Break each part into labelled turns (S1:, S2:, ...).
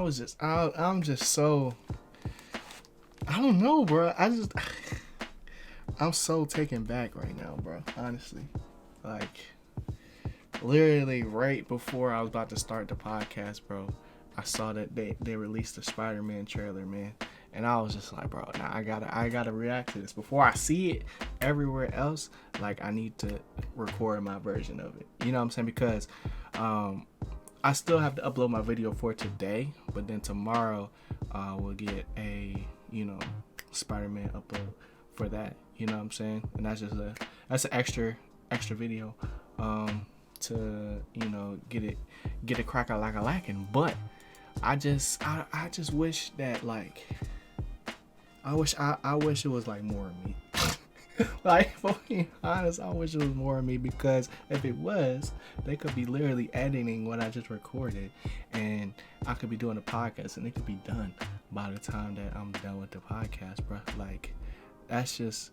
S1: I'm just so, I don't know, bro. I'm so taken back right now, bro. Honestly, like literally right before I was about to start the podcast, bro, I saw that they released the Spider-Man trailer, man. And I was just like, bro, now I gotta react to this before I see it everywhere else. Like, I need to record my version of it. You know what I'm saying? Because I still have to upload my video for today, but then tomorrow we'll get a Spider-Man upload for that. You know what I'm saying? And that's an extra video to get it crack out like a lacking. But I just wish that, like, I wish it was like more of me. Like, for being honest, I wish it was more of me, because if it was, they could be literally editing what I just recorded, and I could be doing a podcast, and it could be done by the time that I'm done with the podcast, bro. Like, that's just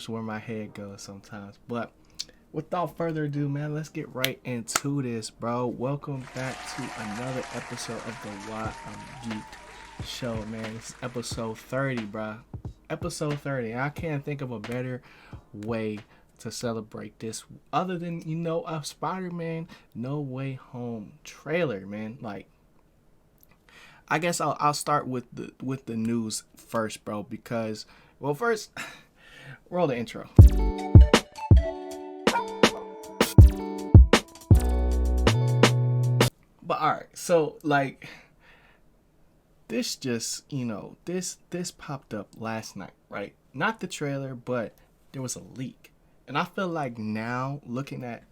S1: where my head goes sometimes. But without further ado, man, let's get right into this, bro. Welcome back to another episode of the Why I'm Geeked show, man. It's episode 30, bro. Episode 30. I can't think of a better way to celebrate this other than, a Spider-Man No Way Home trailer, man. Like, I guess I'll start with the news first, bro, because, well, first, roll the intro. But all right, so like, this just, this popped up last night, right? Not the trailer, but there was a leak. And I feel like now, looking at,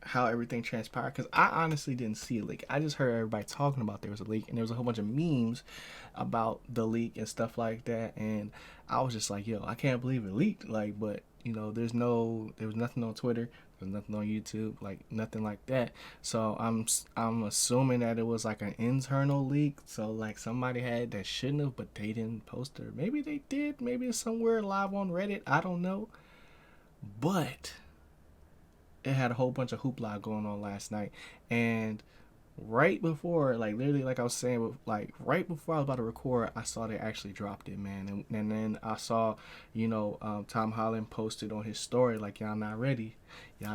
S1: how everything transpired, because I honestly didn't see a leak. I just heard everybody talking about there was a leak, and there was a whole bunch of memes about the leak and stuff like that. And I was just like, yo, I can't believe it leaked. Like, but, there was nothing on Twitter. There's nothing on YouTube, like nothing like that. So I'm assuming that it was like an internal leak. So like somebody had that shouldn't have, but they didn't post it. Maybe they did. Maybe it's somewhere live on Reddit. I don't know. But it had a whole bunch of hoopla going on last night, and right before, like literally, like I was saying, like right before I was about to record, I saw they actually dropped it, man. And then I saw, Tom Holland posted on his story, like, y'all not ready. So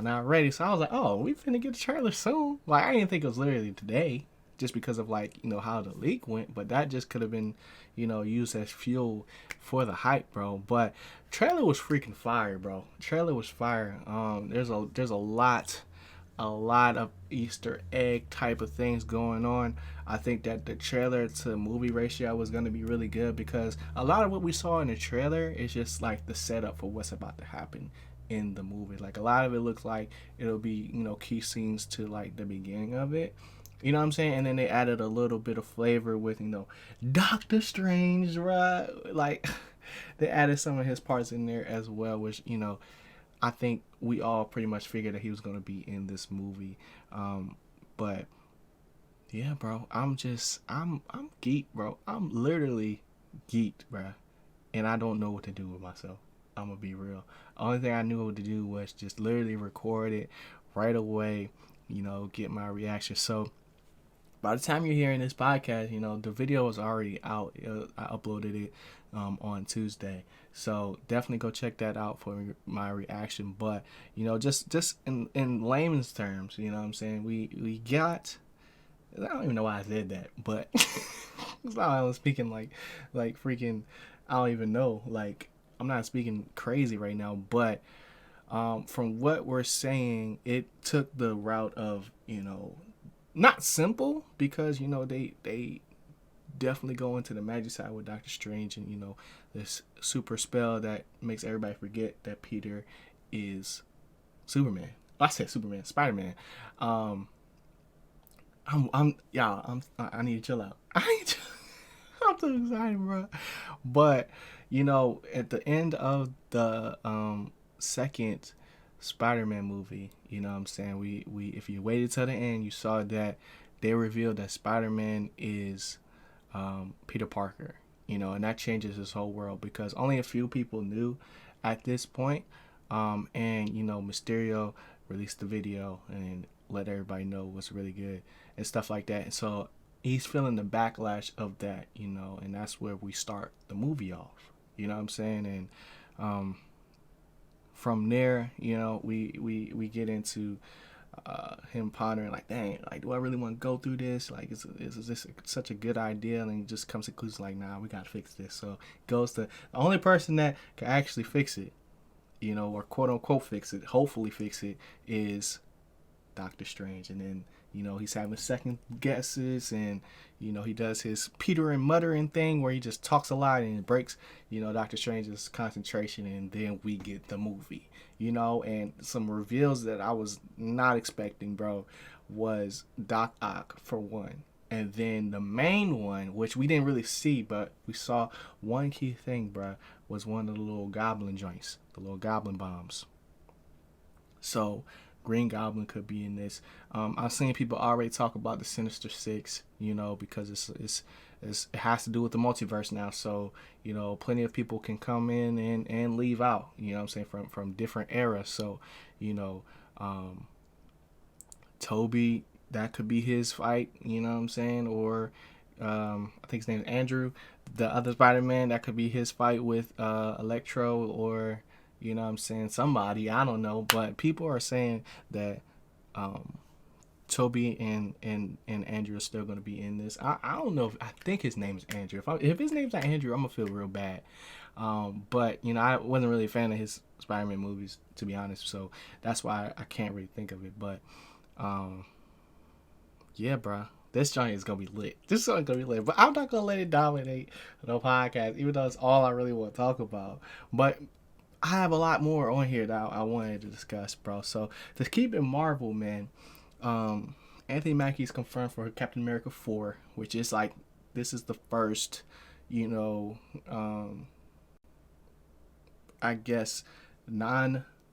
S1: I was like, oh, we finna get the trailer soon. Like, I didn't think it was literally today, just because of, like, how the leak went. But that just could have been, used as fuel for the hype, bro. But trailer was freaking fire, bro. Trailer was fire. There's a lot of Easter egg type of things going on. I think that the trailer to movie ratio was going to be really good, because a lot of what we saw in the trailer is just like the setup for what's about to happen in the movie. Like, a lot of it looks like it'll be, key scenes to like the beginning of it. You know what I'm saying? And then they added a little bit of flavor with, Doctor Strange, right? Like, they added some of his parts in there as well, which, I think we all pretty much figured that he was going to be in this movie. But yeah, bro, I'm geeked, bro. I'm literally geeked, bro. And I don't know what to do with myself. I'm going to be real. Only thing I knew what to do was just literally record it right away, get my reaction. So by the time you're hearing this podcast, the video is already out. I uploaded it on Tuesday. So definitely go check that out for my reaction. But, just in layman's terms, what I'm saying? We got, I don't even know why I said that, but it's not, I was speaking like freaking, I don't even know. Like, I'm not speaking crazy right now, but from what we're saying, it took the route of, not simple, because, they definitely go into the magic side with Doctor Strange and, this super spell that makes everybody forget that Peter is Superman. I said Superman, Spider-Man. I need to chill out. I'm too excited, bro. But, at the end of the second Spider-Man movie, what I'm saying, we if you waited till the end, you saw that they revealed that Spider-Man is Peter Parker, and that changes his whole world, because only a few people knew at this point. And Mysterio released the video and let everybody know what's really good and stuff like that. And so he's feeling the backlash of that, you know, and that's where we start the movie off. You know what I'm saying? And from there, you know, we get into him pondering like, dang, like, do I really want to go through this? Like, is this such a good idea? And he just comes to the conclusion like, nah, we gotta fix this. So goes to the only person that can actually fix it, you know, or quote unquote fix it, hopefully fix it, is Doctor Strange. And then, you know, he's having second guesses, and, you know, he does his Peter and muttering thing where he just talks a lot and it breaks, you know, Doctor Strange's concentration, and then we get the movie, you know. And some reveals that I was not expecting, bro, was Doc Ock for one. And then the main one, which we didn't really see, but we saw one key thing, bro, was one of the little goblin joints, the little goblin bombs. So Green Goblin could be in this. I've seen people already talk about the Sinister Six, you know, because it has to do with the multiverse now. So, you know, plenty of people can come in and leave out, you know what I'm saying, from different eras. So, you know, Toby, that could be his fight, you know what I'm saying, or I think his name is Andrew, the other Spider-Man, that could be his fight with Electro, or, you know what I'm saying, somebody, I don't know. But people are saying that Toby and Andrew are still going to be in this. I don't know. I think his name is Andrew. If his name's not Andrew, I'm going to feel real bad. But, you know, I wasn't really a fan of his Spider-Man movies, to be honest. So that's why I can't really think of it. But, yeah, bro. This joint is going to be lit. This joint is going to be lit. But I'm not going to let it dominate the podcast, even though it's all I really want to talk about. But I have a lot more on here that I wanted to discuss, bro. So to keep it Marvel, man, Anthony Mackie is confirmed for Captain America 4, which is like, this is the first, you know, I guess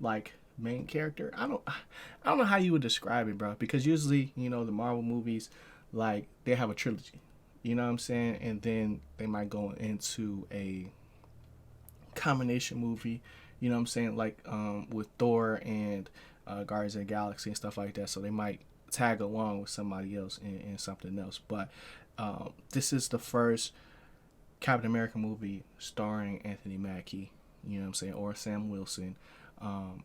S1: like main character. I don't know how you would describe it, bro, because usually, you know, the Marvel movies, like, they have a trilogy, you know what I'm saying, and then they might go into a combination movie, you know what I'm saying, like with Thor and Guardians of the Galaxy and stuff like that. So they might tag along with somebody else in something else. But this is the first Captain America movie starring Anthony Mackie, you know what I'm saying, or Sam Wilson.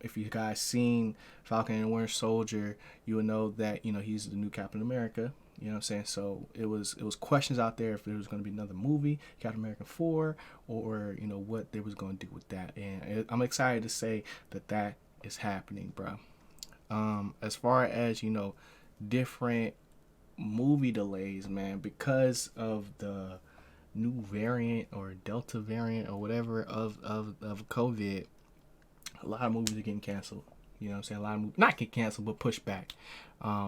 S1: If you guys seen Falcon and Winter Soldier, you would know that, you know, he's the new Captain America. You know what I'm saying? So it was questions out there if there was going to be another movie, Captain America 4, or, you know, what they was going to do with that. And I'm excited to say that is happening, bro. As far as, you know, different movie delays, man, because of the new variant or Delta variant or whatever of COVID, a lot of movies are getting canceled. You know what I'm saying? A lot of movies, not get canceled, but pushed back.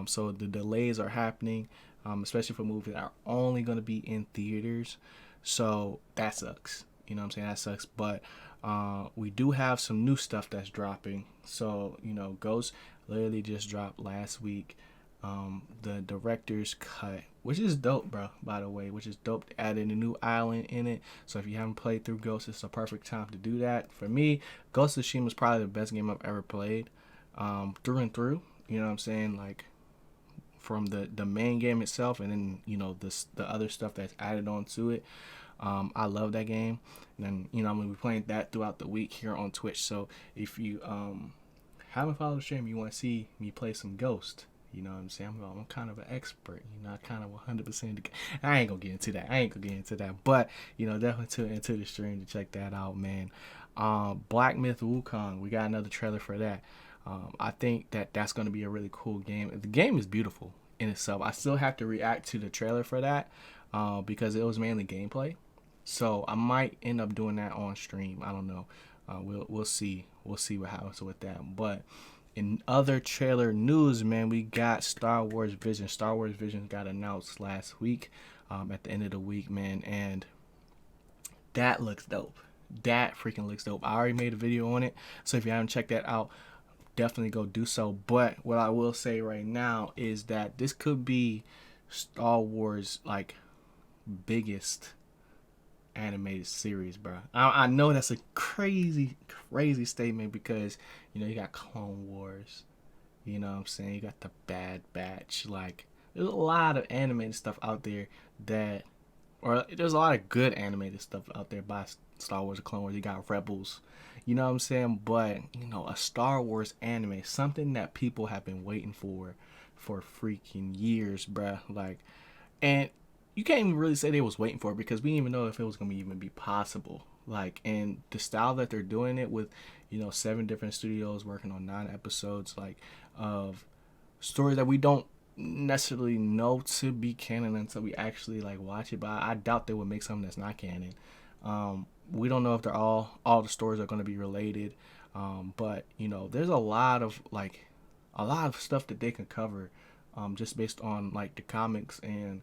S1: So the delays are happening, especially for movies that are only going to be in theaters. So that sucks. You know what I'm saying? That sucks. But we do have some new stuff that's dropping. So, you know, Ghost literally just dropped last week. The director's cut, which is dope, bro, by the way, which is dope. Added a new island in it. So if you haven't played through Ghost, it's a perfect time to do that. For me, Ghost of Tsushima is probably the best game I've ever played, through and through. You know what I'm saying? Like, from the main game itself, and then, you know, the other stuff that's added onto it. I love that game. And then, you know, I'm gonna be playing that throughout the week here on Twitch. So if you haven't followed the stream, you want to see me play some Ghost, you know what I'm saying? I'm kind of an expert, you know, I kind of 100%. I ain't gonna get into that. But, you know, definitely tune into the stream to check that out, man. Black Myth Wukong, we got another trailer for that. I think that's gonna be a really cool game. The game is beautiful in itself. I still have to react to the trailer for that, because it was mainly gameplay. So I might end up doing that on stream. I don't know. We'll see. We'll see what happens with that. But in other trailer news, man, we got Star Wars Vision. Star Wars Vision got announced last week, at the end of the week, man, and that looks dope. That freaking looks dope. I already made a video on it, so if you haven't checked that out, definitely go do so. But what I will say right now is that this could be Star Wars, like, biggest animated series, bro. I know that's a crazy statement, because, you know, you got Clone Wars, you know what I'm saying, you got the Bad Batch, like, there's a lot of animated stuff out there that, or there's a lot of good animated stuff out there by Star Wars: The Clone Wars. You got Rebels, you know what I'm saying? But a Star Wars anime, something that people have been waiting for freaking years, bruh. Like, and you can't even really say they was waiting for it because we didn't even know if it was gonna even be possible. Like, and the style that they're doing it with, 7 different studios working on 9 episodes, like, of stories that we don't necessarily know to be canon until we actually like watch it. But I doubt they would make something that's not canon. We don't know if they're all the stories are going to be related. But there's a lot of stuff that they can cover, just based on like the comics and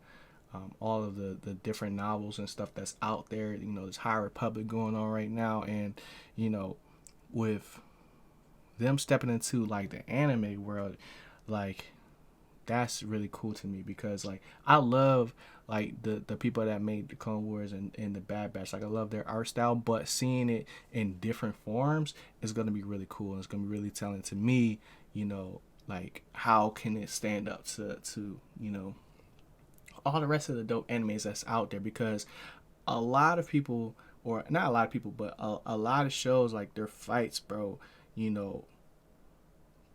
S1: all of the different novels and stuff that's out there. There's High Republic going on right now, and with them stepping into like the anime world, like that's really cool to me because like I love like the people that made the Clone Wars and the Bad Batch. Like I love their art style, but seeing it in different forms is gonna be really cool, and it's gonna be really telling to me. Like how can it stand up to all the rest of the dope animes that's out there, because a lot of people, or not a lot of people, but a lot of shows, like their fights, bro, you know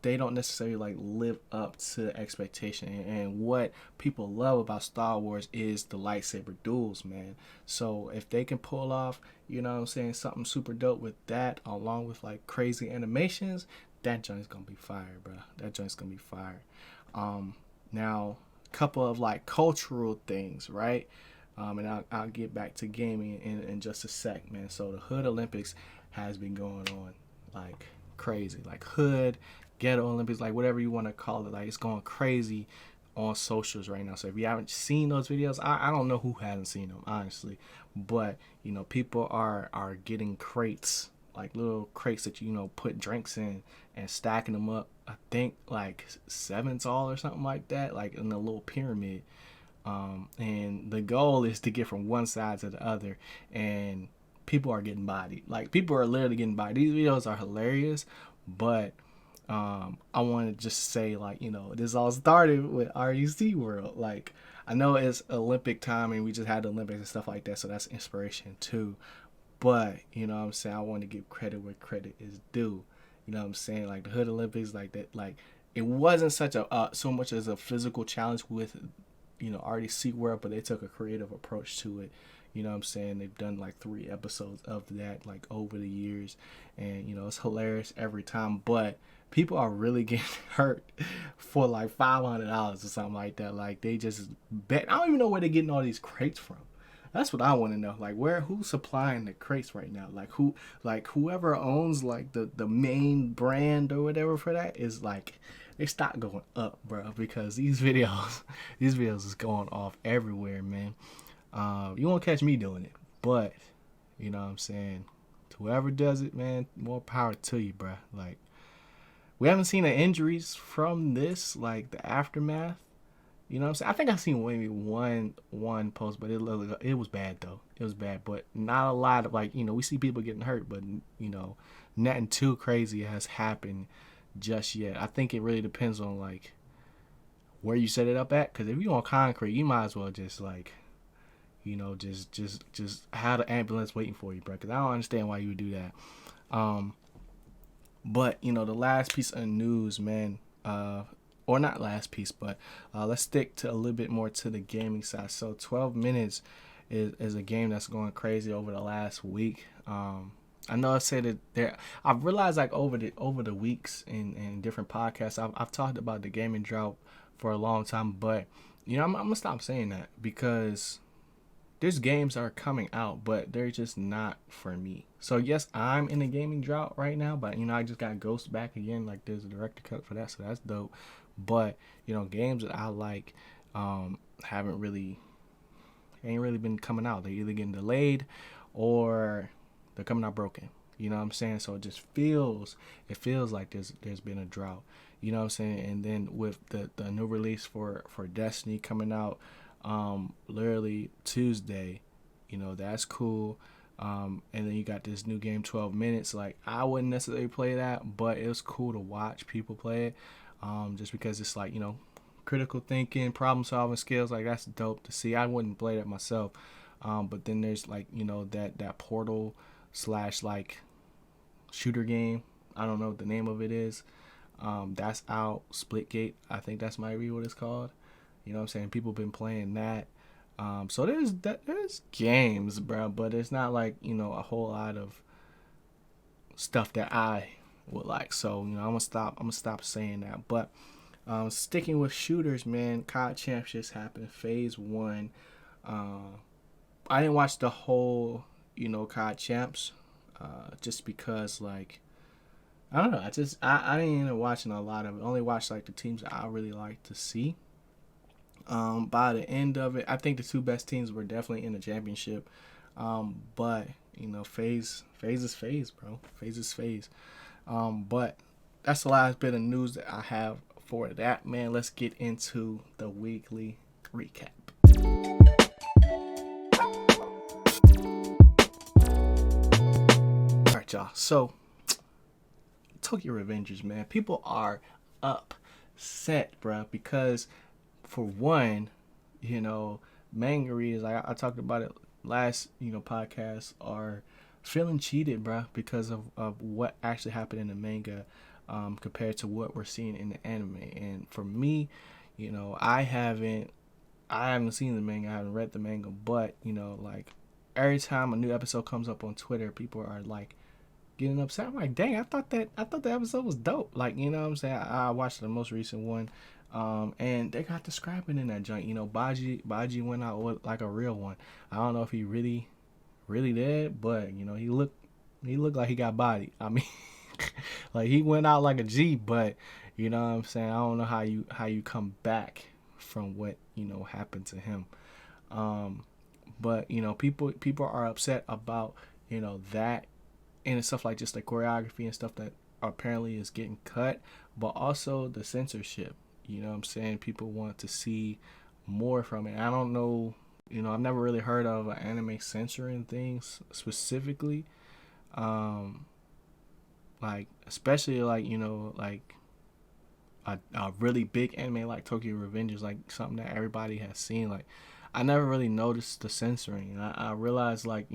S1: they don't necessarily like live up to expectation. And what people love about Star Wars is the lightsaber duels, man. So if they can pull off, something super dope with that, along with like crazy animations, that joint's gonna be fire, bro. That joint's gonna be fire. Now, a couple of like cultural things, right? And I'll get back to gaming in just a sec, man. So the Hood Olympics has been going on like crazy, like Hood Ghetto Olympics, like whatever you want to call it. Like it's going crazy on socials right now. So if you haven't seen those videos, I don't know who hasn't seen them, honestly. But people are getting crates, like little crates that put drinks in and stacking them up. I think like 7 tall or something like that, like in a little pyramid. And the goal is to get from one side to the other, and people are getting bodied. Like people are literally getting bodied. These videos are hilarious, but I want to just say, like, this all started with REC World. Like, I know it's Olympic time and we just had the Olympics and stuff like that, so that's inspiration too. But, what I'm saying, I want to give credit where credit is due. What I'm saying? Like, the Hood Olympics, like that, like, it wasn't such a, so much as a physical challenge with, RDC World, but they took a creative approach to it. What I'm saying? They've done like 3 episodes of that, like, over the years. And, it's hilarious every time. But people are really getting hurt for like $500 or something like that. Like they just bet. I don't even know where they're getting all these crates from. That's what I want to know. Like who's supplying the crates right now? Like whoever owns like the main brand or whatever for that is like they stock going up, bro. Because these videos is going off everywhere, man. You won't catch me doing it, but what I'm saying, whoever does it, man, more power to you, bro. Like. We haven't seen the injuries from this, like the aftermath. What I'm saying? I think I've seen maybe one post, but it was bad though. It was bad, but not a lot of like we see people getting hurt, but nothing too crazy has happened just yet. I think it really depends on like where you set it up at. Because if you're on concrete, you might as well just like just have the ambulance waiting for you, bro. Because I don't understand why you would do that. But the last piece of news, man, or not last piece, but let's stick to a little bit more to the gaming side. So 12 minutes is a game that's going crazy over the last week. I know I said it there. I've realized like over the weeks in different podcasts, I've talked about the gaming drought for a long time, but I'm gonna stop saying that because there's games that are coming out, but they're just not for me. So yes, I'm in a gaming drought right now, but I just got Ghost back again. Like there's a director cut for that, so that's dope. But games that I like ain't really been coming out. They're either getting delayed or they're coming out broken. What I'm saying? So it feels like there's been a drought. What I'm saying? And then with the new release for Destiny coming out literally Tuesday, that's cool. And then you got this new game 12 minutes. Like I wouldn't necessarily play that, but it was cool to watch people play it, just because it's like critical thinking, problem solving skills. Like, that's dope to see. I wouldn't play that myself. But then there's like, that Portal slash like shooter game. I don't know what the name of it is. That's out. Splitgate, I think that's might be what it's called. You know what I'm saying? People been playing that. So there's games, bro, but it's not like, a whole lot of stuff that I would like. So, I'm gonna stop saying that. But sticking with shooters, man, COD Champs just happened. Phase 1. I didn't watch the whole, COD Champs, just because, like, I don't know. I didn't end up watching a lot of it. I only watched like the teams that I really like to see. By the end of it, I think the two best teams were definitely in the championship. But phase is phase, bro. Phase is phase. But that's the last bit of news that I have for that, man. Let's get into the weekly recap. All right, y'all. So, Tokyo Revengers, man. People are upset, bro, because for one, manga readers, I talked about it last, podcast, are feeling cheated, bro, because of what actually happened in the manga, compared to what we're seeing in the anime. And for me, I haven't seen the manga, I haven't read the manga, but like every time a new episode comes up on Twitter, people are like getting upset. I'm like, dang, I thought the episode was dope. Like, what I'm saying? I watched the most recent one, and they got the scrapping in that joint. Baji went out with like a real one. I don't know if he really did, but he looked like he got bodied. I mean, like, he went out like a G, but you know what I'm saying? I don't know how you come back from what happened to him. But people are upset about that, and stuff like just the choreography and stuff that apparently is getting cut, but also the censorship. You know what I'm saying? People want to see more from it. I don't know, I've never really heard of an anime censoring things specifically. Like, especially like, like a really big anime like Tokyo Revengers, like something that everybody has seen. Like, I never really noticed the censoring. I realized, like,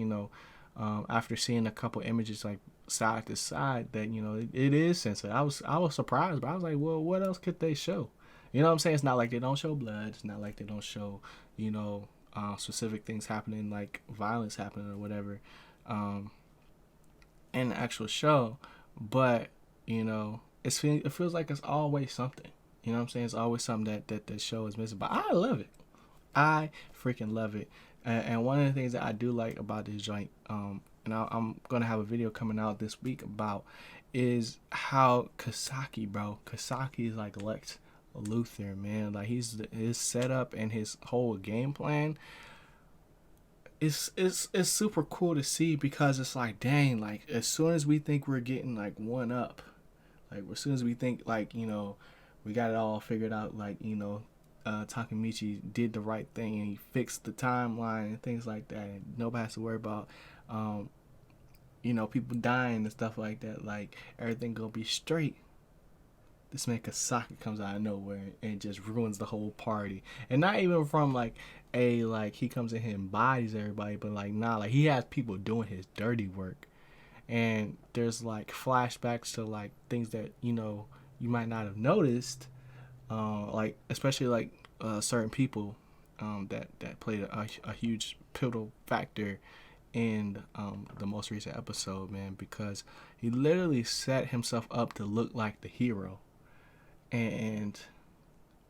S1: after seeing a couple images like side to side, that it is censored. I was surprised, but I was like, well, what else could they show? You know what I'm saying? It's not like they don't show blood. It's not like they don't show specific things happening, like violence happening or whatever, in the actual show. But it feels like it's always something. You know what I'm saying? It's always something that the show is missing. But I love it. I freaking love it. And one of the things that I do like about this joint, and I'm going to have a video coming out this week about, is how Kisaki is like Lex Luthor, man. Like, his setup and his whole game plan is super cool to see, because it's like, dang, like, as soon as we think we're getting like one up, like as soon as we think like we got it all figured out, like Takemichi did the right thing and he fixed the timeline and things like that, and nobody has to worry about people dying and stuff like that, like everything gonna be straight. This man Kisaki comes out of nowhere and just ruins the whole party. And not even from like he comes in here and bodies everybody, but like, nah, like, he has people doing his dirty work. And there's like flashbacks to like things that you might not have noticed, like especially like certain people that played a huge pivotal factor in the most recent episode, man, because he literally set himself up to look like the hero. And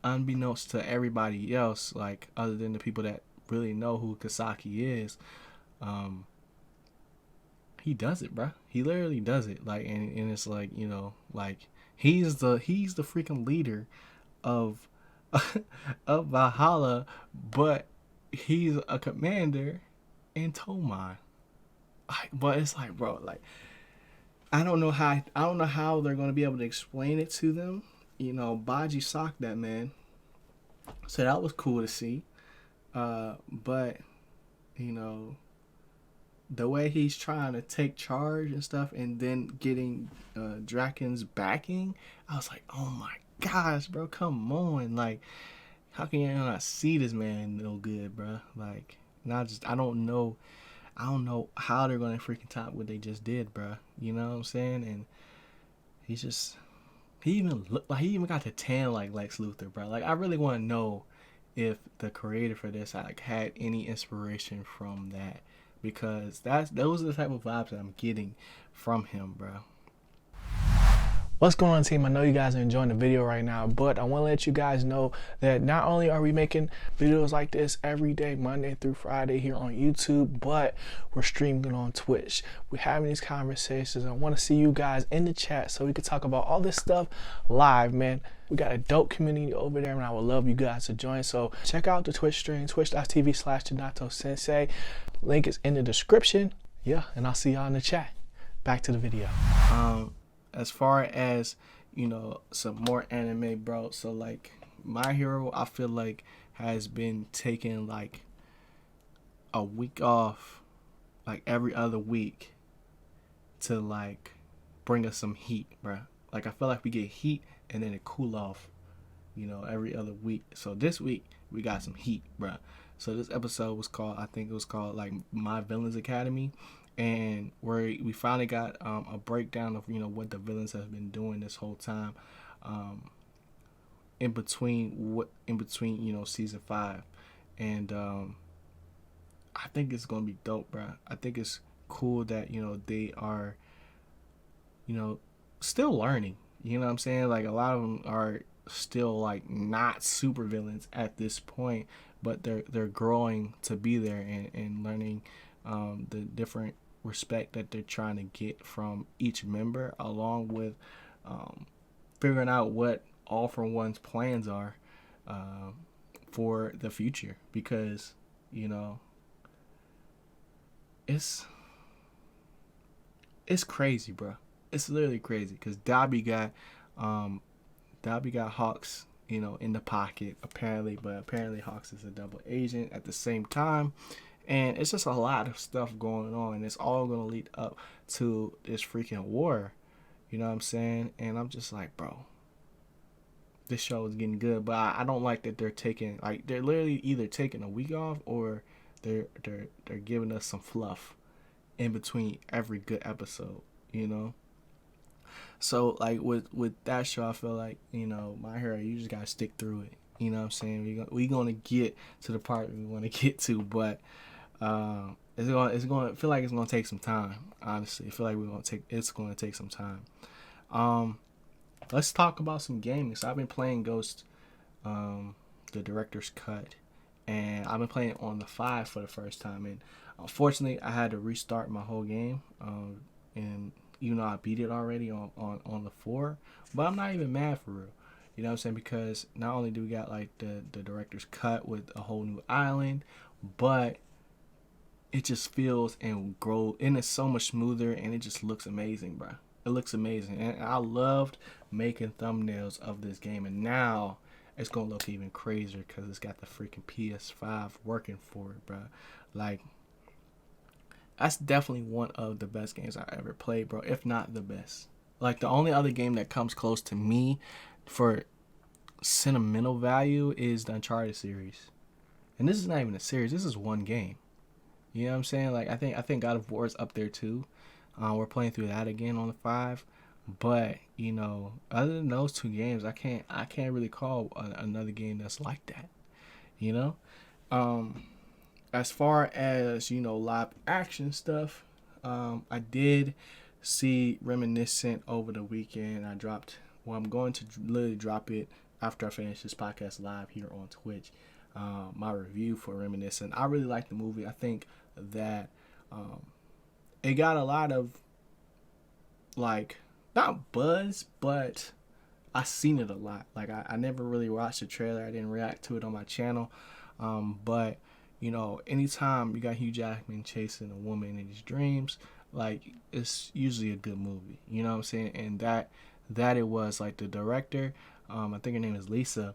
S1: unbeknownst to everybody else, like other than the people that really know who Kisaki is, he does it, bro. He literally does it. Like, and it's like, like he's the freaking leader of of Valhalla, but he's a commander in Tomai. Like, but it's like, bro, like, I don't know how they're gonna be able to explain it to them. Baji socked that man, so that was cool to see. But the way he's trying to take charge and stuff, and then getting Draken's backing, I was like, oh my gosh, bro, come on. Like, how can you not see this man no good, bro? Like, I don't know. I don't know how they're gonna freaking top what they just did, bro. You know what I'm saying? And he's just, he even looked like he even got to tan like Lex Luthor, bro. Like, I really want to know if the creator for this like had any inspiration from that, because those are the type of vibes that I'm getting from him, bro.
S2: What's going on, team? I know you guys are enjoying the video right now, but I want to let you guys know that not only are we making videos like this every day, Monday through Friday here on YouTube, but we're streaming on Twitch. We're having these conversations. I want to see you guys in the chat so we can talk about all this stuff live, man. We got a dope community over there, and I would love you guys to join. So check out the Twitch stream, twitch.tv/Ginato Sensei. Link is in the description. Yeah, and I'll see y'all in the chat. Back to the video.
S1: As far as, you know, some more anime, bro, so like My Hero, I feel like has been taking like a week off like every other week to like bring us some heat, bro. Like, I feel like we get heat and then it cool off, you know, every other week. So this week we got some heat, bro. So this episode was called, I think it was called like My Villains Academy, and where we finally got a breakdown of, you know, what the villains have been doing this whole time, in between you know, season 5, and I think it's gonna be dope, bro. I think it's cool that, you know, they are, you know, still learning. You know what I'm saying? Like, a lot of them are still like not super villains at this point, but they're growing to be there, and learning the different respect that they're trying to get from each member, along with figuring out what All for One's plans are for the future, because, you know, it's crazy, bro. It's literally crazy, because Dobby got Hawks, you know, in the pocket apparently, but apparently Hawks is a double agent at the same time. And it's just a lot of stuff going on, and it's all going to lead up to this freaking war. You know what I'm saying? And I'm just like, bro, this show is getting good, but I don't like that they're taking, like, they're literally either taking a week off, or they're giving us some fluff in between every good episode, you know? So, like, with that show, I feel like, you know, My Hero, you just got to stick through it. You know what I'm saying? We're going to get to the part we want to get to, but it's going to feel like it's going to take some time. Honestly, I feel like it's going to take some time. Let's talk about some gaming. So I've been playing Ghost, the director's cut, and I've been playing on the 5 for the first time. And unfortunately, I had to restart my whole game. And even though I beat it already on the 4, but I'm not even mad, for real. You know what I'm saying? Because not only do we got like the director's cut with a whole new island, but it just feels and grows, and it's so much smoother, and it just looks amazing, bro. It looks amazing, and I loved making thumbnails of this game, and now it's gonna look even crazier because it's got the freaking PS5 working for it, bro. Like, that's definitely one of the best games I ever played, bro, if not the best. Like, the only other game that comes close to me for sentimental value is the Uncharted series, and this is not even a series. This is one game. You know what I'm saying? Like, I think God of War is up there too. We're playing through that again on the 5, but, you know, other than those 2 games, I can't really call another game that's like that. You know, as far as, you know, live action stuff, I did see Reminiscence over the weekend. I'm going to literally drop it after I finish this podcast live here on Twitch. My review for Reminiscence. I really like the movie. I think that it got a lot of, like, not buzz, but I seen it a lot. Like, I never really watched the trailer. I didn't react to it on my channel. But, you know, anytime you got Hugh Jackman chasing a woman in his dreams, like, it's usually a good movie. You know what I'm saying? And that it was, like, the director, I think her name is Lisa.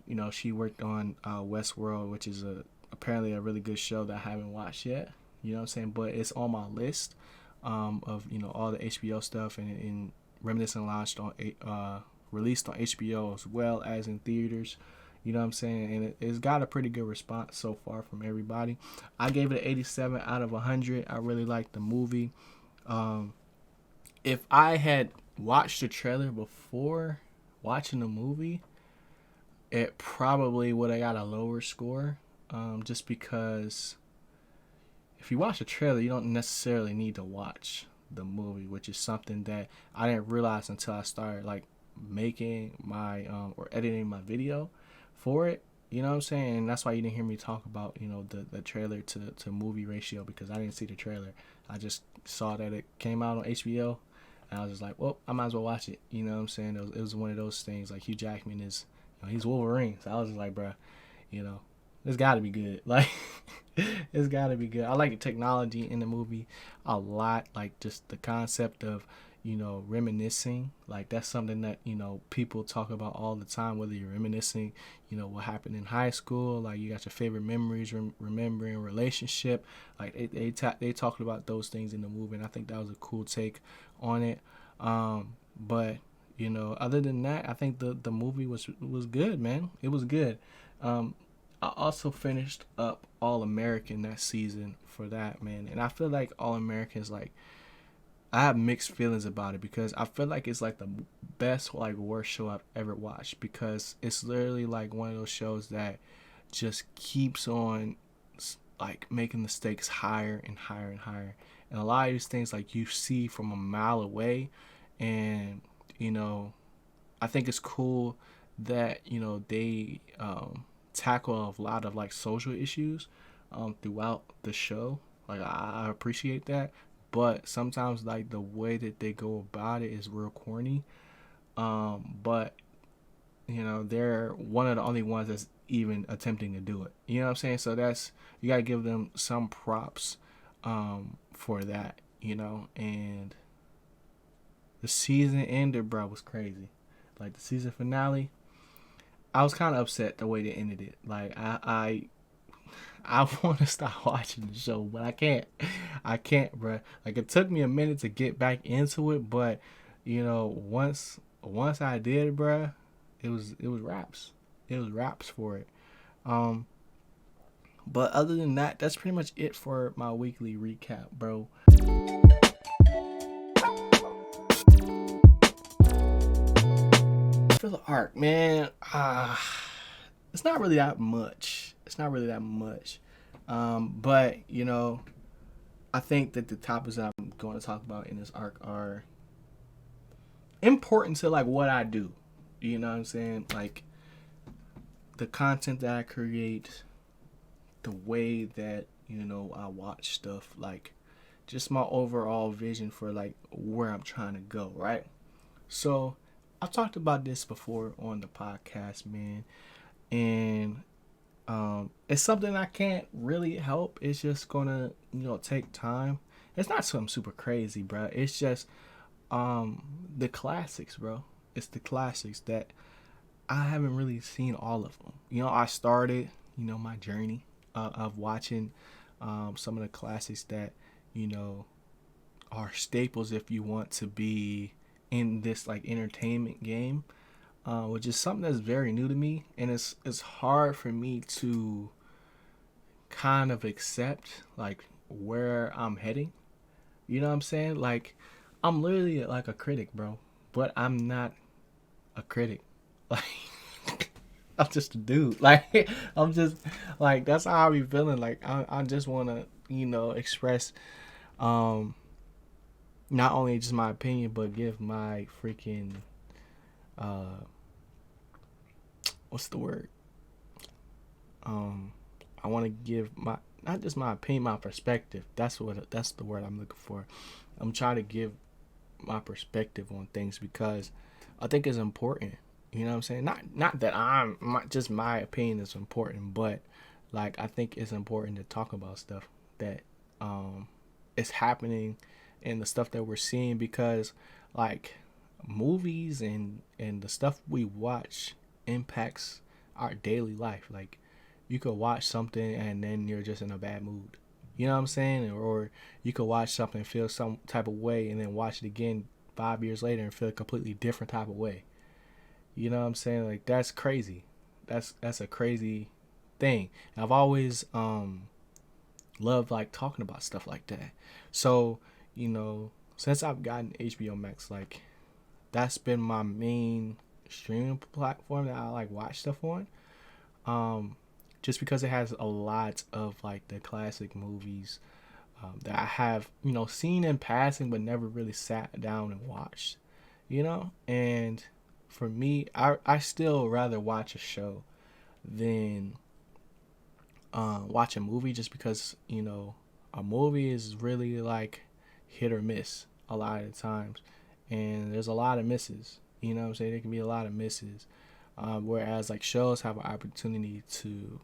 S1: You know, she worked on Westworld, which is apparently a really good show that I haven't watched yet. You know what I'm saying? But it's on my list of, you know, all the HBO stuff, and Reminiscence launched on released on HBO as well as in theaters. You know what I'm saying? And it's got a pretty good response so far from everybody. I gave it an 87 out of 100. I really liked the movie. If I had watched the trailer before watching the movie, it probably would have got a lower score. Just because if you watch the trailer, you don't necessarily need to watch the movie, which is something that I didn't realize until I started like making my or editing my video for it. You know what I'm saying? And that's why you didn't hear me talk about, you know, the trailer to movie ratio, because I didn't see the trailer. I just saw that it came out on HBO, and I was just like, well, I might as well watch it. You know what I'm saying? It was one of those things. Like, Hugh Jackman is, you know, he's Wolverine. So I was just like, bruh, you know, it's got to be good. Like, it's got to be good. I like the technology in the movie a lot. Like, just the concept of, you know, reminiscing. Like, that's something that, you know, people talk about all the time, whether you're reminiscing, you know, what happened in high school, like you got your favorite memories, remembering a relationship. Like, they talked about those things in the movie, and I think that was a cool take on it. But, you know, other than that, I think the movie was good, man. It was good. I also finished up All American that season for that, man. And I feel like All American is like, I have mixed feelings about it, because I feel like it's like the best, like, worst show I've ever watched, because it's literally like one of those shows that just keeps on like making the stakes higher and higher and higher. And a lot of these things, like, you see from a mile away. And, you know, I think it's cool that, you know, they tackle a lot of like social issues throughout the show. Like, I appreciate that. But sometimes, like, the way that they go about it is real corny. But, you know, they're one of the only ones that's even attempting to do it. You know what I'm saying? So that's, you got to give them some props for that, you know. And the season ended, bro, was crazy. Like, the season finale, I was kind of upset the way they ended it. Like, I want to stop watching the show, but I can't. I can't, bro. Like, it took me a minute to get back into it, but, you know, once I did, bro, it was wraps. It was wraps for it. But other than that, that's pretty much it for my weekly recap, bro. For the arc, man, it's not really that much. But, you know, I think that the topics that I'm going to talk about in this arc are important to, like, what I do. You know what I'm saying? Like, the content that I create, the way that, you know, I watch stuff, like, just my overall vision for, like, where I'm trying to go, right? So, I've talked about this before on the podcast, man. And it's something I can't really help. It's just gonna, you know, take time. It's not something super crazy, bro. It's just the classics, bro. It's the classics that I haven't really seen all of them. You know, I started, you know, my journey of watching some of the classics that, you know, are staples if you want to be in this, like, entertainment game. Which is something that's very new to me, and it's hard for me to kind of accept, like, where I'm heading. You know what I'm saying? Like, I'm literally like a critic, bro, but I'm not a critic. Like, I'm just a dude. Like, I'm just, like, that's how I be feeling. Like, I just want to, you know, express not only just my opinion, but give my freaking what's the word? I want to give my, not just my opinion, my perspective. That's the word I'm looking for. I'm trying to give my perspective on things, because I think it's important. You know what I'm saying? Not that just my opinion is important, but, like, I think it's important to talk about stuff that is happening and the stuff that we're seeing, because, like, movies and the stuff we watch impacts our daily life. Like, you could watch something and then you're just in a bad mood. You know what I'm saying? Or you could watch something and feel some type of way, and then watch it again 5 years later and feel a completely different type of way. You know what I'm saying? Like that's crazy. That's a crazy thing. And I've always loved like talking about stuff like that. So, you know, since I've gotten HBO Max, like that's been my main streaming platform that I like watch stuff on. Um just because it has a lot of like the classic movies that I have, you know, seen in passing but never really sat down and watched, you know? And for me, I still rather watch a show than watch a movie just because, you know, a movie is really like hit or miss a lot of the times. And there's a lot of misses, you know what I'm saying? There can be a lot of misses. Whereas like shows have an opportunity to,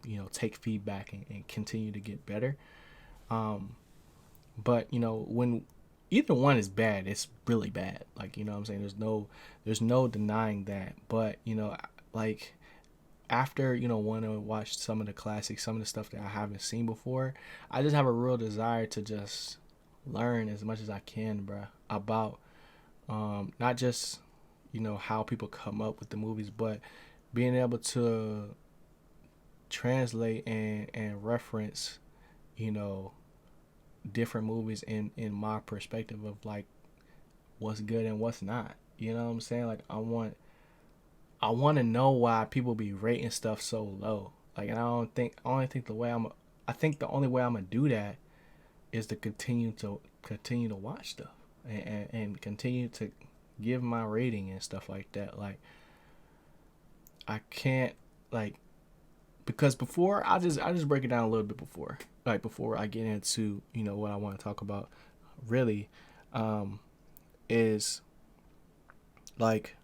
S1: you know, take feedback and continue to get better. Um, but you know, when either one is bad, it's really bad. Like, you know what I'm saying? There's no denying that. But, you know, like after, you know, want to watch some of the classics, some of the stuff that I haven't seen before, I just have a real desire to just learn as much as I can, bruh, about not just, you know, how people come up with the movies, but being able to translate and reference, you know, different movies in my perspective of like what's good and what's not. You know what I'm saying? Like I want to know why people be rating stuff so low. Like, and I think the only way I'm gonna do that is to continue to watch stuff and continue to give my rating and stuff like that. Like I can't like because before I just break it down a little bit before I get into, you know, what I want to talk about really um is like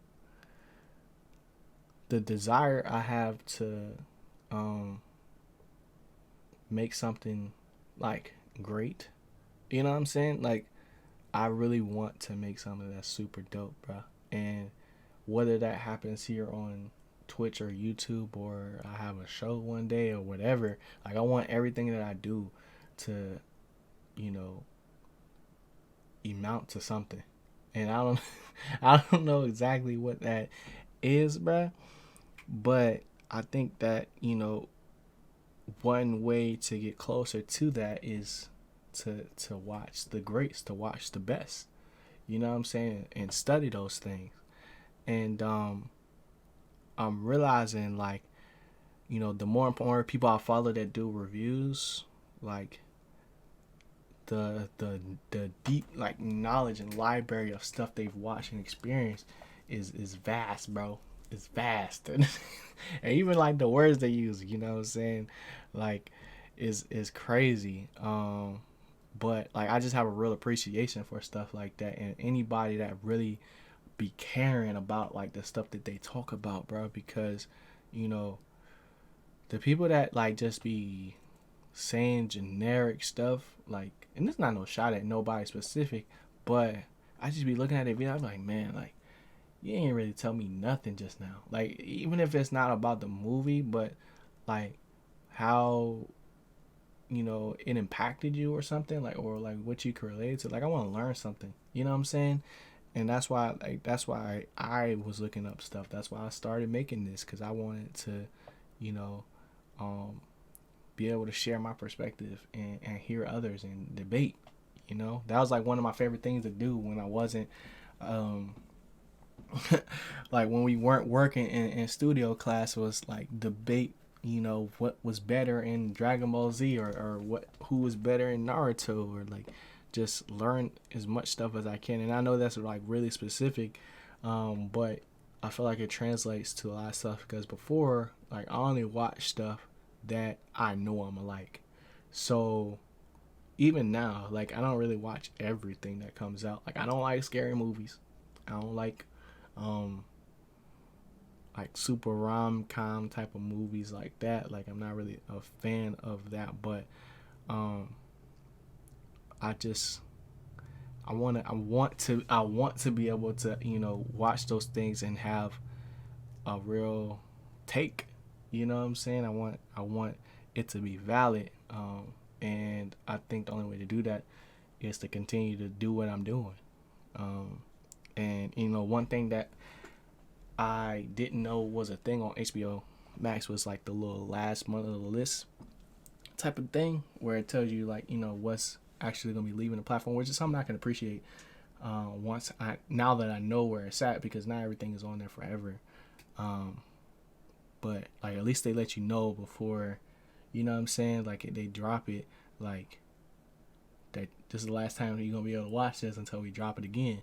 S1: the desire I have to um make something like great. You know what I'm saying? Like I really want to make something that's super dope, bro. And whether that happens here on Twitch or YouTube or I have a show one day or whatever, like I want everything that I do to, you know, amount to something. And I don't I don't know exactly what that is, bruh. But I think that, you know, one way to get closer to that is to watch the greats, to watch the best. You know what I'm saying? And study those things. And I'm realizing like, you know, the more people I follow that do reviews, like the deep like knowledge and library of stuff they've watched and experienced is vast, bro. It's vast. And even like the words they use, you know what I'm saying? Like is crazy. But like I just have a real appreciation for stuff like that and anybody that really be caring about like the stuff that they talk about, bro, because you know, the people that like just be saying generic stuff, like, and it's not no shot at nobody specific, but I just be looking at it, I'm like, man, like, you ain't really tell me nothing just now. Like, even if it's not about the movie, but like how, you know, it impacted you or something, like, or like what you could relate to. Like, I want to learn something. You know what I'm saying? And that's why I was looking up stuff. That's why I started making this because I wanted to, you know, um, be able to share my perspective and hear others and debate. You know, that was like one of my favorite things to do when I wasn't, um, like when we weren't working in studio class was like debate. You know what was better in Dragon Ball Z or who was better in Naruto or like just learn as much stuff as I can. And I know that's like really specific, but I feel like it translates to a lot of stuff because before like I only watch stuff that I know I'm like. So even now, like I don't really watch everything that comes out. Like I don't like scary movies. I don't um like super rom-com type of movies like that. Like I'm not really a fan of that, but um I just I want to be able to, you know, watch those things and have a real take. You know what I'm saying? I want it to be valid. And I think the only way to do that is to continue to do what I'm doing. And you know, one thing that I didn't know was a thing on HBO Max was like the little last month of the list type of thing where it tells you like, you know, what's actually gonna be leaving the platform, which is something I can appreciate now that I know where it's at, because not everything is on there forever. But like at least they let you know before, you know what I'm saying? Like they drop it, like that this is the last time you're gonna be able to watch this until we drop it again.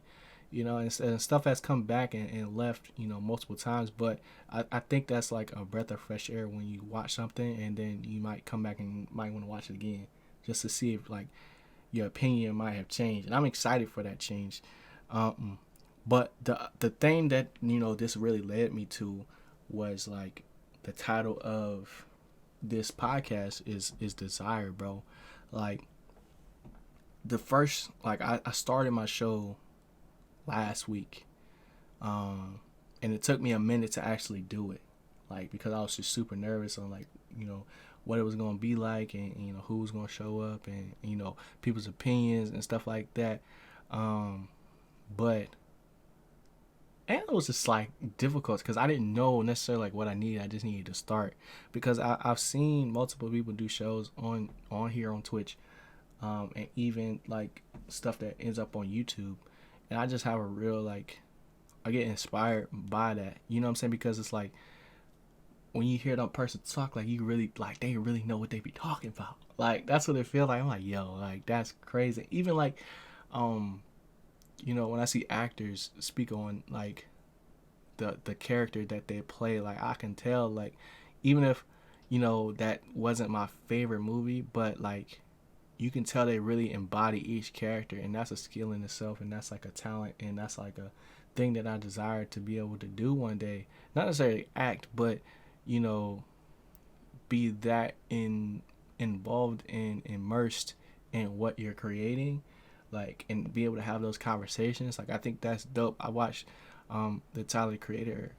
S1: You know, and stuff has come back and left, you know, multiple times. But I think that's like a breath of fresh air when you watch something and then you might come back and might want to watch it again just to see if like your opinion might have changed. And I'm excited for that change. But the thing that, you know, this really led me to was like the title of this podcast is Desire, bro. Like the first, like I started my show last week, and it took me a minute to actually do it, like because I was just super nervous on like, you know, what it was gonna be like, and you know who was gonna show up, and you know people's opinions and stuff like that. But and it was just like difficult because I didn't know necessarily like what I needed. I just needed to start because I've seen multiple people do shows on here on Twitch, and even like stuff that ends up on YouTube, and I just have a real like I get inspired by that. You know what I'm saying? Because it's like when you hear that person talk, like you really like they really know what they be talking about. Like that's what it feels like. I'm like, yo, like that's crazy. Even like, you know, when I see actors speak on like the character that they play, like I can tell like even if, you know, that wasn't my favorite movie, but like you can tell they really embody each character, and that's a skill in itself, and that's like a talent, and that's like a thing that I desire to be able to do one day. Not necessarily act, but you know, be that involved and immersed in what you're creating, like, and be able to have those conversations. Like I think that's dope. I watched the Tyler Creator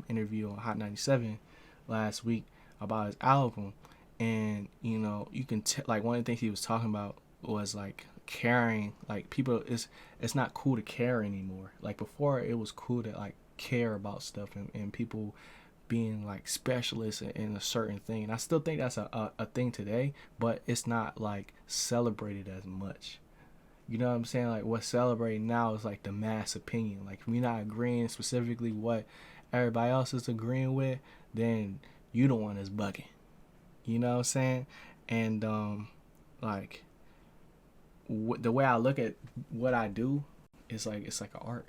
S1: interview on Hot 97 last week about his album, and you know you can like one of the things he was talking about was like caring. Like people, it's not cool to care anymore. Like before it was cool to like care about stuff, and people being like specialists in a certain thing, and I still think that's a thing today, but it's not like celebrated as much. You know what I'm saying? Like what's celebrated now is like the mass opinion. Like if we're not agreeing specifically what everybody else is agreeing with, then you the one that's bugging. You know what I'm saying? And like the way I look at what I do is like it's like an art.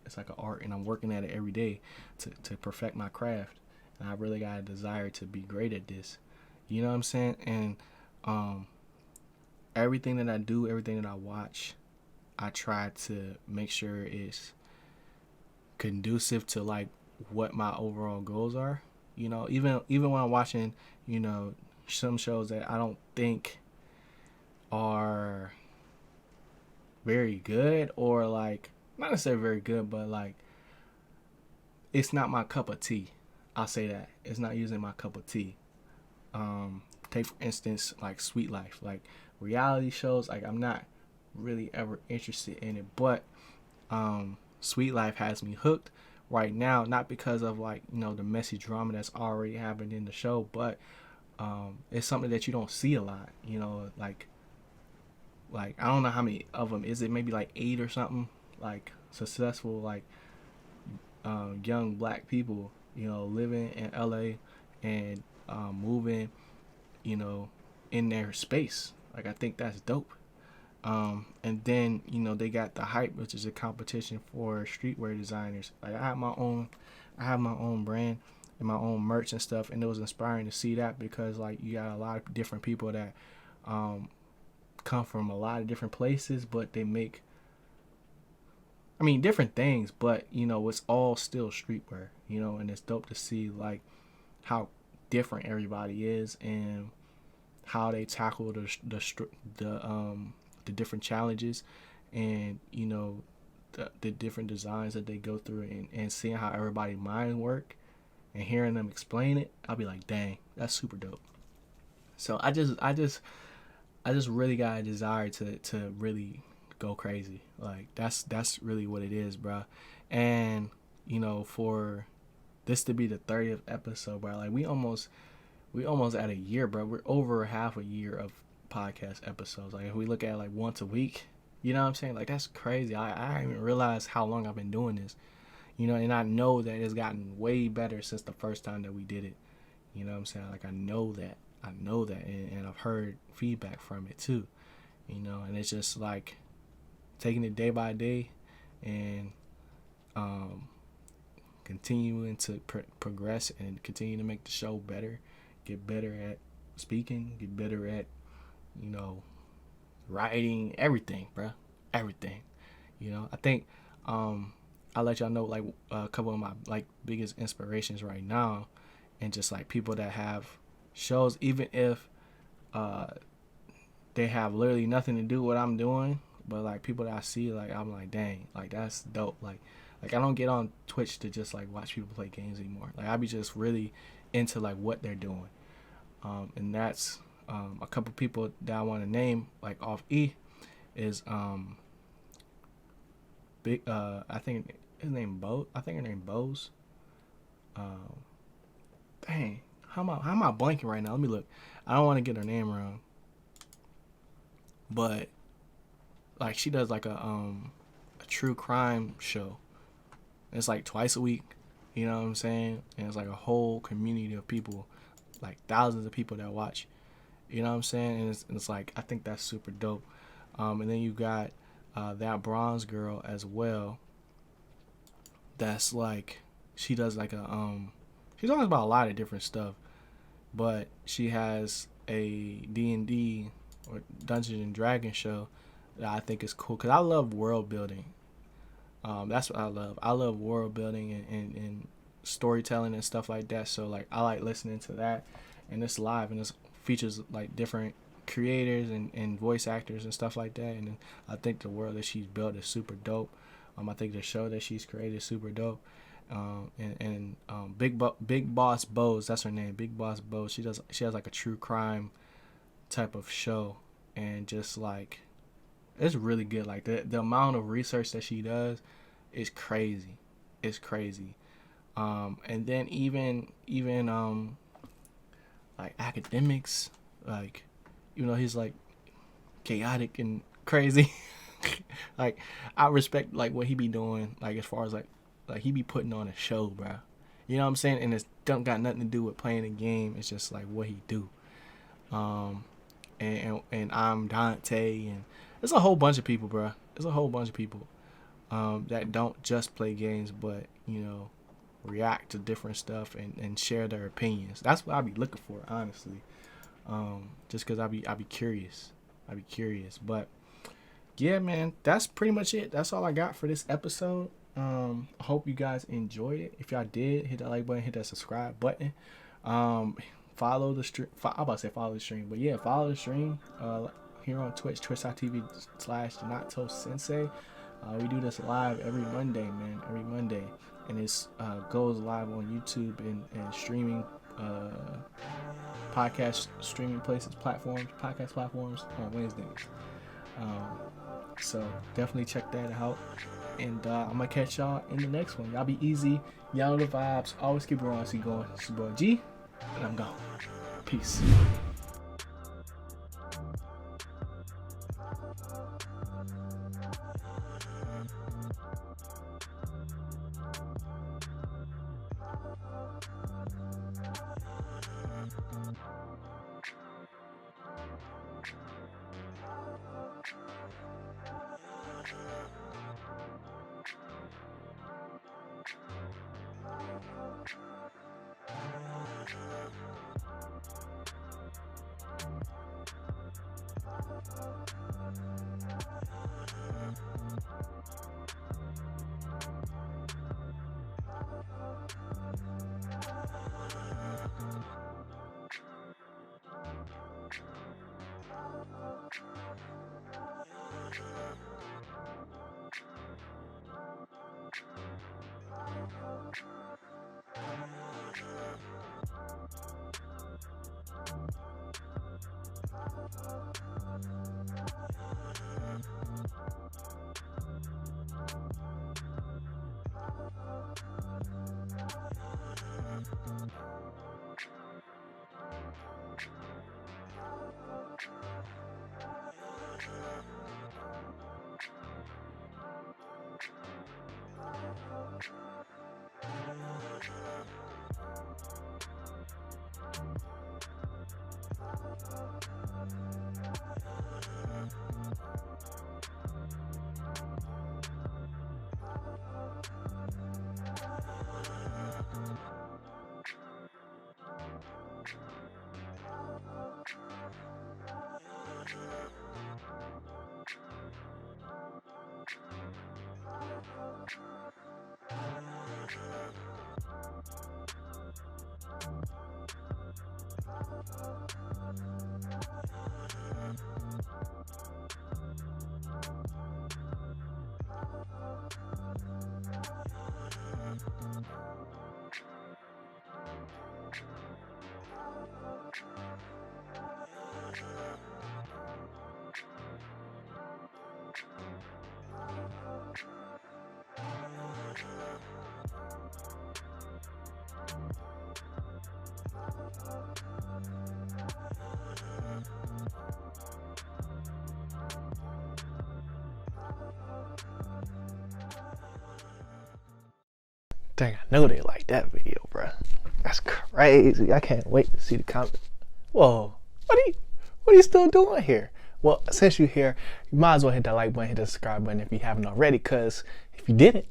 S1: It's like an art, and I'm working at it every day to perfect my craft. And I really got a desire to be great at this. You know what I'm saying? And everything that I do, everything that I watch, I try to make sure it's conducive to like what my overall goals are. You know, even when I'm watching, you know, some shows that I don't think are very good, or like not necessarily very good, but like it's not my cup of tea. I'll say that it's not using my cup of tea. Take for instance like Sweet Life, like reality shows. Like I'm not really ever interested in it, but Sweet Life has me hooked right now, not because of like, you know, the messy drama that's already happened in the show, but it's something that you don't see a lot. You know, like I don't know how many of them is it, maybe like 8 or something, like successful like young black people, you know, living in LA and moving, you know, in their space. Like I think that's dope. And then, you know, they got the Hype, which is a competition for streetwear designers. Like I have my own brand and my own merch and stuff, and it was inspiring to see that because like you got a lot of different people that come from a lot of different places, but they make, I mean, different things, but you know, it's all still streetwear, you know, and it's dope to see like how different everybody is and how they tackle the different challenges, and you know the different designs that they go through, and seeing how everybody's mind work and hearing them explain it, I'll be like, dang, that's super dope. So I just really got a desire to really go crazy. Like that's really what it is, bro. And you know, for this to be the 30th episode, bro, like we almost at a year, bro. We're over half a year of podcast episodes. Like if we look at like once a week, you know what I'm saying? Like that's crazy. I didn't even realize how long I've been doing this. You know, and I know that it's gotten way better since the first time that we did it. You know what I'm saying? Like I know that. And I've heard feedback from it too. You know, and it's just like taking it day by day and continuing to progress and continue to make the show better, get better at speaking, get better at, you know, writing, everything, bro, everything. You know, I think I'll let y'all know like a couple of my like biggest inspirations right now, and just like people that have shows, even if they have literally nothing to do with what I'm doing, but like people that I see, like I'm like, dang, like that's dope. Like I don't get on Twitch to just like watch people play games anymore. Like I be just really into like what they're doing, and that's a couple people that I want to name like off E is big. I think his name Bo. I think her name Bose. Dang, how am I blanking right now? Let me look. I don't want to get her name wrong, but like she does like a true crime show. It's like twice a week. You know what I'm saying? And it's like a whole community of people, like thousands of people that watch. You know what I'm saying? And it's like I think that's super dope. And then you got that bronze girl as well. That's like she does like she talks about a lot of different stuff, but she has a D&D or Dungeons and Dragons show that I think is cool because I love world building. That's what I love. I love world building and storytelling and stuff like that. So like I like listening to that, and it's live and it features like different creators and voice actors and stuff like that. And I think the world that she's built is super dope. I think the show that she's created is super dope. Big Boss Bose, that's her name, Big Boss Bose. She has like a true crime type of show, and just like it's really good. Like the amount of research that she does is crazy. It's crazy. And then even like academics, like even though he's like chaotic and crazy, like I respect like what he be doing. Like as far as like he be putting on a show, bro. You know what I'm saying? And it's don't got nothing to do with playing a game. It's just like what he do. And I'm Dante, and there's a whole bunch of people, bro. There's a whole bunch of people that don't just play games, but you know, react to different stuff and share their opinions. That's what I be looking for, honestly. Just because I be curious. But yeah, man, that's pretty much it. That's all I got for this episode. I hope you guys enjoyed it. If y'all did, hit that like button, hit that subscribe button. Follow the stream. I'm about to say follow the stream, but yeah, follow the stream here on Twitch, twitch.tv/Ginato Sensei. We do this live every Monday, man. Every Monday, and it goes live on YouTube and streaming podcast streaming podcast platforms on Wednesdays. So definitely check that out. And I'm gonna catch y'all in the next one. Y'all be easy. Y'all know the vibes. Always keep it on. See going. It's your boy G, and I'm gone. Peace.
S2: Dang, I know they like that video, bruh. That's crazy. I can't wait to see the comments. Whoa, what are you still doing here? Well, since you're here, you might as well hit that like button, hit the subscribe button if you haven't already, because if you didn't,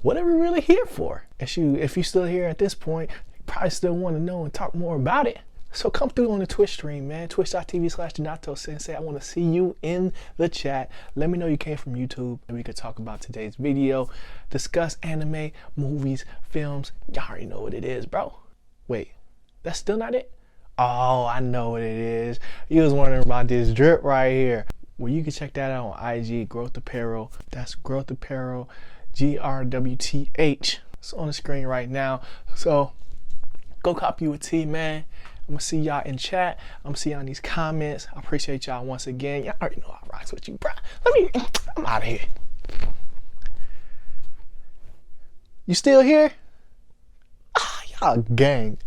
S2: what are we really here for? If you're still here at this point, you probably still want to know and talk more about it. So come through on the Twitch stream, man. Twitch.tv/Ginato Sensei. I want to see you in the chat. Let me know you came from YouTube and we could talk about today's video. Discuss anime, movies, films. Y'all already know what it is, bro. Wait, that's still not it? Oh, I know what it is. You was wondering about this drip right here. Well, you can check that out on IG, Growth Apparel. That's Growth Apparel, GRWTH. It's on the screen right now. So go copy you a tee, man. I'm gonna see y'all in chat. I'm gonna see y'all in these comments. I appreciate y'all once again. Y'all already know I rocks with you, bro. I'm out of here. You still here? Ah, y'all gang.